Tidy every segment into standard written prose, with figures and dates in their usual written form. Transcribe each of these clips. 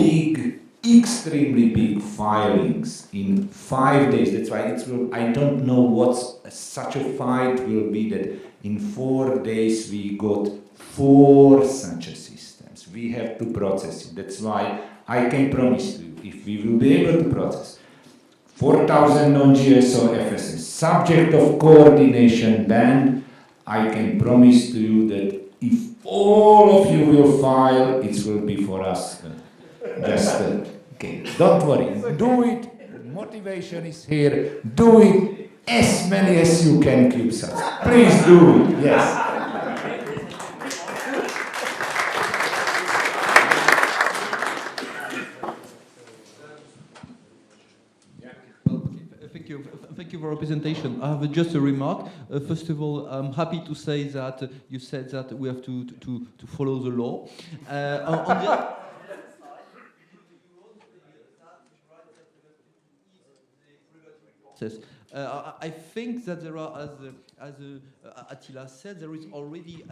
big, extremely big filings in 5 days. That's why I don't know what such a fight will be, that in 4 days we got 4 such a systems. We have to process it. That's why I can promise you, if we will be able to process 4,000 non-GSO FSS, subject of coordination band, I can promise to you that if all of you will file, it will be for us. Okay, don't worry, do it, motivation is here, do it as many as you can, CubeSats. Please do it, yes. Thank you for your presentation. I have just a remark. First of all, I'm happy to say that you said that we have to follow the law. I think that there are, as Attila said, there is already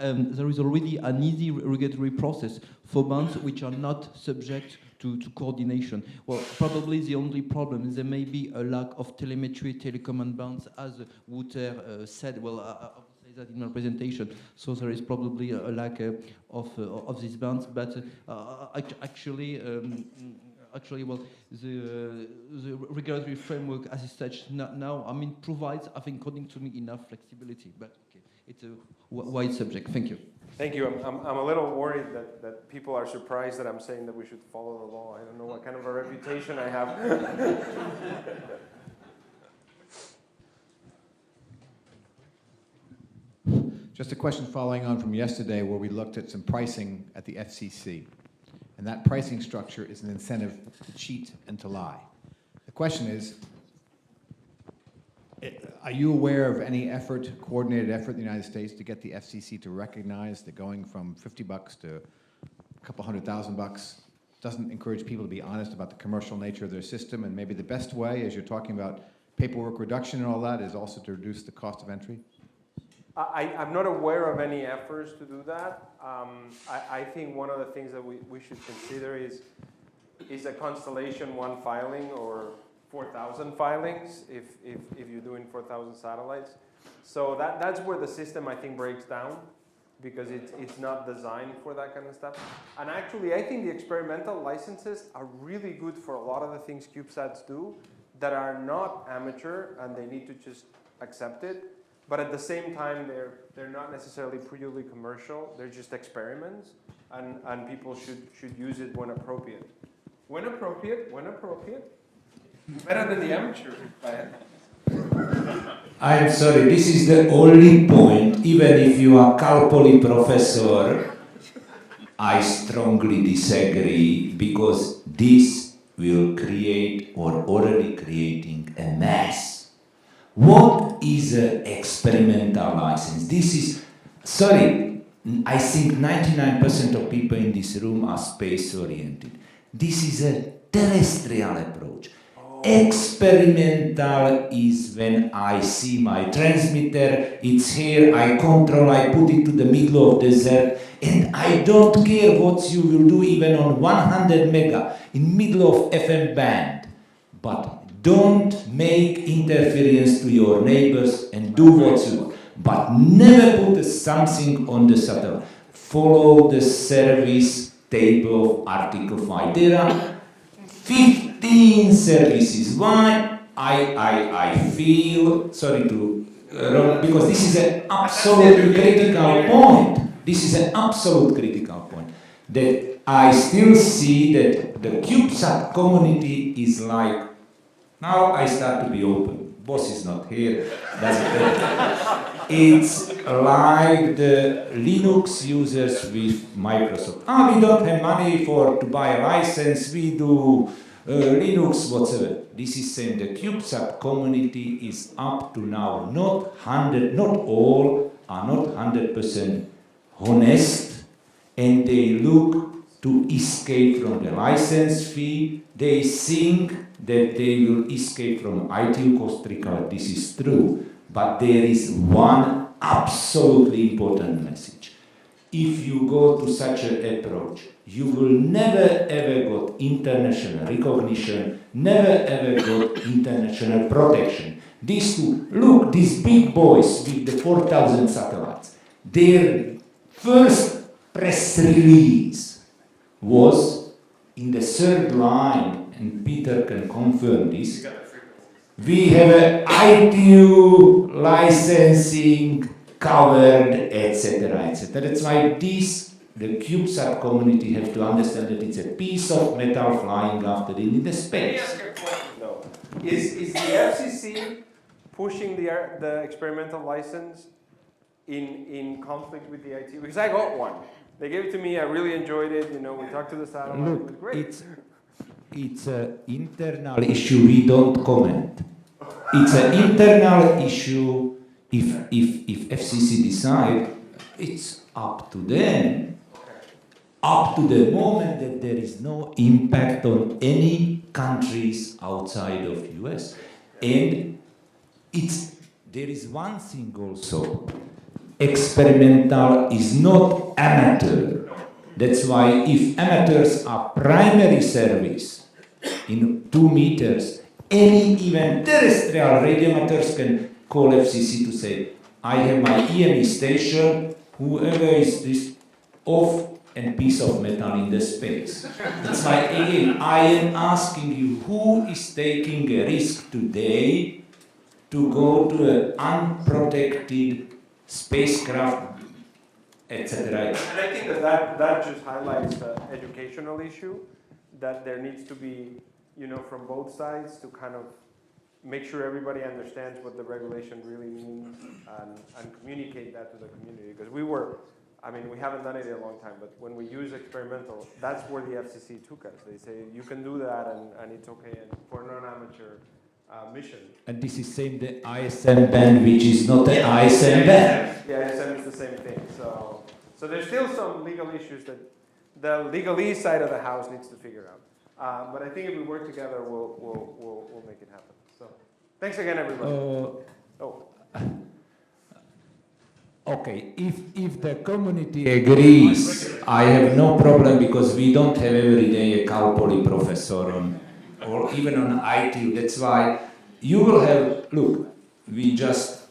an easy regulatory process for bands which are not subject to coordination. Well, probably the only problem is there may be a lack of telemetry, telecommand bands, as Wouter said. Well, I'll say that in my presentation. So there is probably a lack of these bands, but actually, well, the regulatory framework as it's such now, I mean, provides, I think, according to me, enough flexibility. But okay, it's a wide subject. Thank you. Thank you. I'm a little worried that people are surprised that I'm saying that we should follow the law. I don't know what kind of a reputation I have. Just a question following on from yesterday, where we looked at some pricing at the FCC. And that pricing structure is an incentive to cheat and to lie. The question is, are you aware of any effort, coordinated effort in the United States to get the FCC to recognize that going from $50 to a couple $100,000 doesn't encourage people to be honest about the commercial nature of their system, and maybe the best way, as you're talking about paperwork reduction and all that, is also to reduce the cost of entry? I'm not aware of any efforts to do that. I think one of the things that we should consider is a Constellation 1 filing or 4,000 filings if you're doing 4,000 satellites. So that's where the system, I think, breaks down, because it's not designed for that kind of stuff. And actually, I think the experimental licenses are really good for a lot of the things CubeSats do that are not amateur, and they need to just accept it. But at the same time, they're not necessarily purely commercial. They're just experiments, and people should use it when appropriate. When appropriate. Better than the amateur. I'm sorry, this is the only point, even if you are Cal Poly professor, I strongly disagree, because this will create, or already creating, a mess. What is an experimental license? This is, sorry, I think 99% of people in this room are space-oriented. This is a terrestrial approach. Experimental is when I see my transmitter, it's here, I control, I put it to the middle of the desert, and I don't care what you will do even on 100 mega in middle of FM band. But don't make interference to your neighbors and do what you want. But never put something on the satellite. Follow the service table of Article 5. There are 15 services. Why? I feel, sorry to, because this is an absolutely critical point. This is an absolute critical point. That I still see that the CubeSat community is like, now I start to be open. Boss is not here. It's like the Linux users with Microsoft. We don't have money to buy a license. We do Linux, whatever. This is saying the CubeSat community is up to now not all are not 100% honest, and they look to escape from the license fee. They think that they will escape from ITU cost recovery. This is true, but there is one absolutely important message. if you go to such an approach, you will never ever got international recognition, never ever got international protection. These two, look, these big boys with the 4,000 satellites, their first press release was in the third line, and Peter can confirm this. We have an ITU licensing covered, etc., etc. That's why the CubeSat community have to understand that it's a piece of metal flying after it in the space. No. Is the FCC pushing the experimental license in conflict with the ITU? Because I got one. They gave it to me. I really enjoyed it. You know, we talked to the satellite. It was Look, great. it's an internal issue. We don't comment. It's an internal issue. If FCC decide, it's up to them. Up to the moment that there is no impact on any countries outside of US. And there is one thing also. Experimental is not amateur. That's why if amateurs are primary service in 2 meters, any even terrestrial radio amateurs can call FCC to say, I have my EME station, whoever is this off and piece of metal in the space. That's why again, I am asking you, who is taking a risk today to go to an unprotected spacecraft, etc.? And I think that just highlights the educational issue, that there needs to be, you know, from both sides to kind of make sure everybody understands what the regulation really means and communicate that to the community. Because we haven't done it in a long time, but when we use experimental, that's where the FCC took us. They say, you can do that and it's okay for non-amateur mission. And this is same the ISM band, which is not an ISM band. Yeah, ISM is the same thing. So there's still some legal issues that the legalese side of the house needs to figure out. But I think if we work together, we'll make it happen. So thanks again, everybody. Okay, if the community agrees, I have no problem because we don't have every day a Cal Poly professor or even on ITU. That's why you will have, look, we just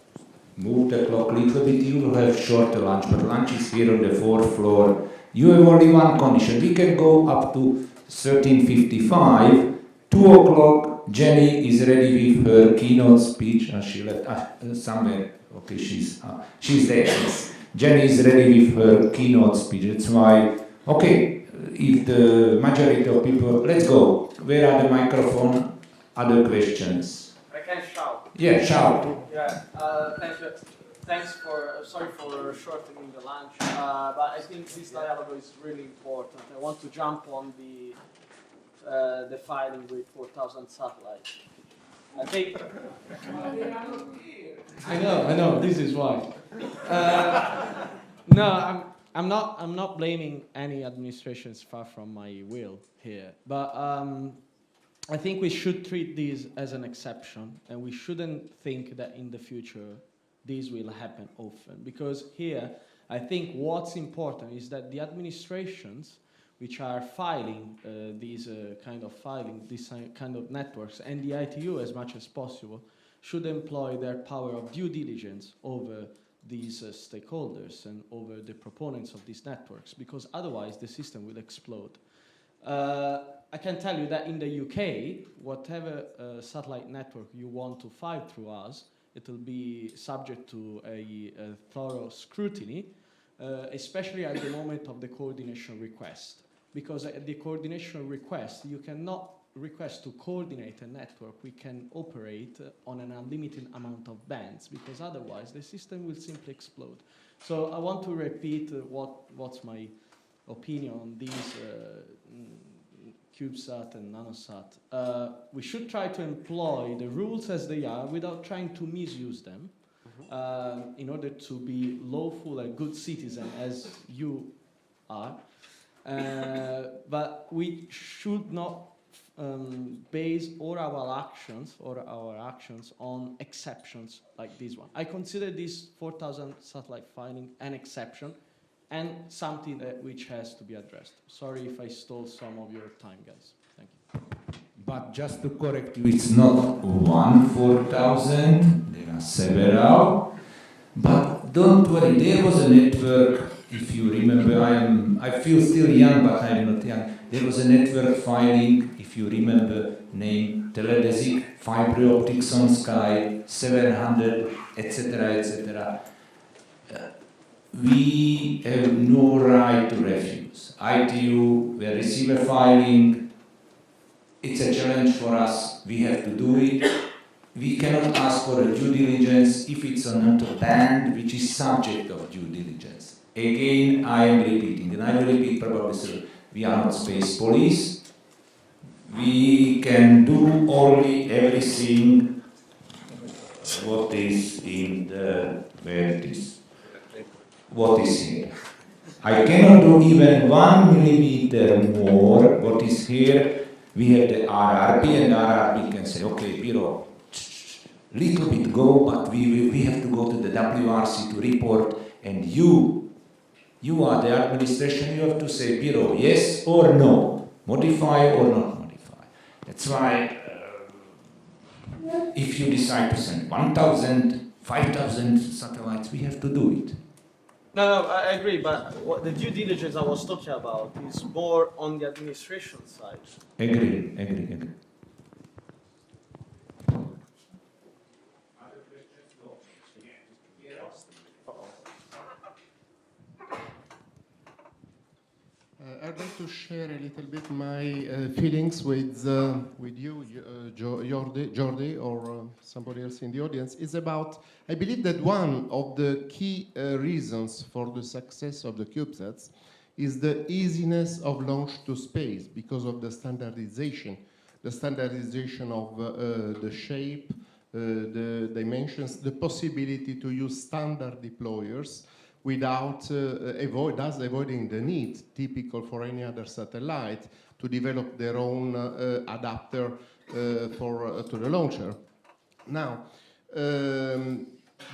move the clock a little bit, you will have shorter lunch, but lunch is here on the 4th floor. You have only one condition. We can go up to 13:55, 2 o'clock, Jenny is ready with her keynote speech. She left somewhere. Okay, she's there. Yes. Jenny is ready with her keynote speech. That's why, okay, if the majority of people, let's go. Where are the microphone? Other questions? I can shout. Yeah, shout. Yeah, sorry for shortening the lunch, but I think this dialogue is really important. I want to jump on the filing with 4,000 satellites. I think. I know. This is why. No, I'm not blaming any administrations, far from my will here. But I think we should treat this as an exception, and we shouldn't think that in the future this will happen often. Because here, I think what's important is that the administrations which are filing these kind of networks, and the ITU as much as possible should employ their power of due diligence over these stakeholders and over the proponents of these networks, because otherwise the system will explode. I can tell you that in the UK, whatever satellite network you want to file through us, it will be subject to a thorough scrutiny, especially at the moment of the coordination request. Because at the coordination request, you cannot request to coordinate a network we can operate on an unlimited amount of bands, because otherwise the system will simply explode. So I want to repeat what's my opinion on these CubeSat and NanoSat. We should try to employ the rules as they are without trying to misuse them in order to be lawful and good citizen as you are. But we should not base all our actions on exceptions like this one. I consider this 4,000 satellite filing an exception. and something which has to be addressed. Sorry if I stole some of your time, guys. Thank you. But just to correct you, it's not 1,000, there are several. But don't worry, there was a network, if you remember, I feel still young, but I'm not young. There was a network filing, if you remember, name Teledesic, fiber optics on Sky, 700, etc., etc. We have no right to refuse. ITU, we receive a filing, it's a challenge for us, we have to do it. We cannot ask for a due diligence if it's not a band which is subject of due diligence. Again, I am repeating, and I will repeat probably, sir, we are not space police. We can do only everything what is in the, where it is, what is here. I cannot do even 1 millimeter more what is here. We have the RRB, and RRB can say, okay, Bureau, little bit go, but we have to go to the WRC to report, and you are the administration, you have to say, Bureau, yes or no, modify or not modify. That's why if you decide to send 1,000, 5,000 satellites, we have to do it. No, I agree, but what the due diligence I was talking about is more on the administration side. Agree. I'd like to share a little bit my feelings with you, Jordi, or somebody else in the audience. Is about, I believe that one of the key reasons for the success of the CubeSats is the easiness of launch to space because of the standardization of the shape, the dimensions, the possibility to use standard deployers without avoiding the need, typical for any other satellite, to develop their own adapter to the launcher. Now,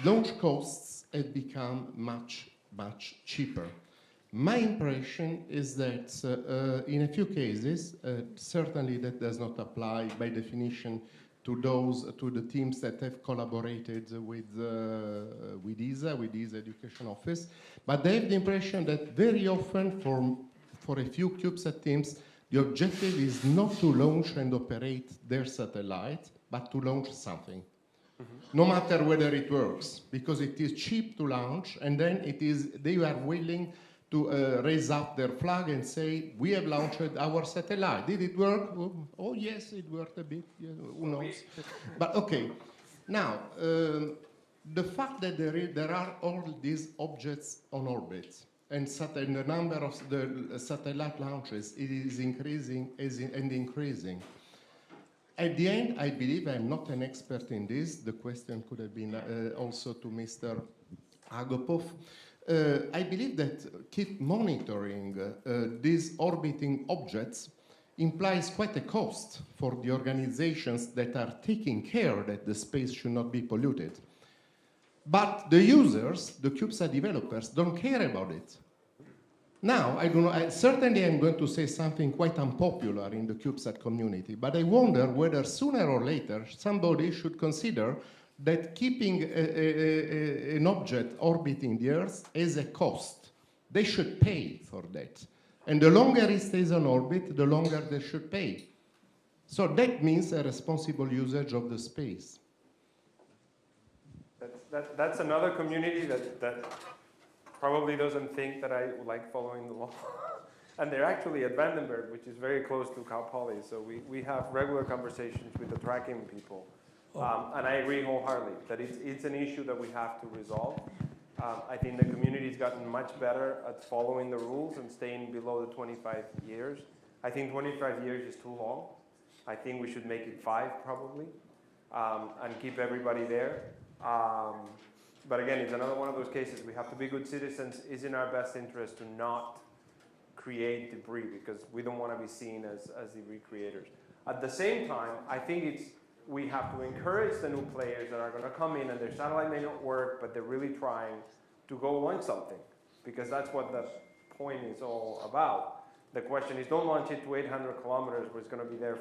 launch costs have become much cheaper. My impression is that in a few cases, certainly that does not apply by definition to the teams that have collaborated with ESA, with ESA Education Office, but they have the impression that very often for a few CubeSat teams, the objective is not to launch and operate their satellite, but to launch something. No matter whether it works, because it is cheap to launch, and then they are willing to raise up their flag and say, we have launched our satellite. Did it work? Oh yes, it worked a bit. Yeah, who knows? But okay. Now, the fact that there are all these objects on orbit, and the number of the satellite launches, it is increasing and increasing. At the end, I believe, I'm not an expert in this, the question could have been also to Mr. Agopov. I believe that keep monitoring these orbiting objects implies quite a cost for the organizations that are taking care that the space should not be polluted. But the users, the CubeSat developers, don't care about it. Now, certainly I'm going to say something quite unpopular in the CubeSat community, but I wonder whether sooner or later somebody should consider that keeping an object orbiting the Earth is a cost. They should pay for that. And the longer it stays on orbit, the longer they should pay. So that means a responsible usage of the space. That's another community that probably doesn't think that I like following the law. And they're actually at Vandenberg, which is very close to Cal Poly. So we have regular conversations with the tracking people. And I agree wholeheartedly that it's an issue that we have to resolve. I think the community's gotten much better at following the rules and staying below the 25 years. I think 25 years is too long. I think we should make it 5 probably, and keep everybody there. But again, it's another one of those cases. We have to be good citizens. It's in our best interest to not create debris because we don't want to be seen as debris creators. At the same time, I think we have to encourage the new players that are going to come in and their satellite may not work, but they're really trying to go launch something. because that's what the point is all about. The question is, don't launch it to 800 kilometers where it's going to be there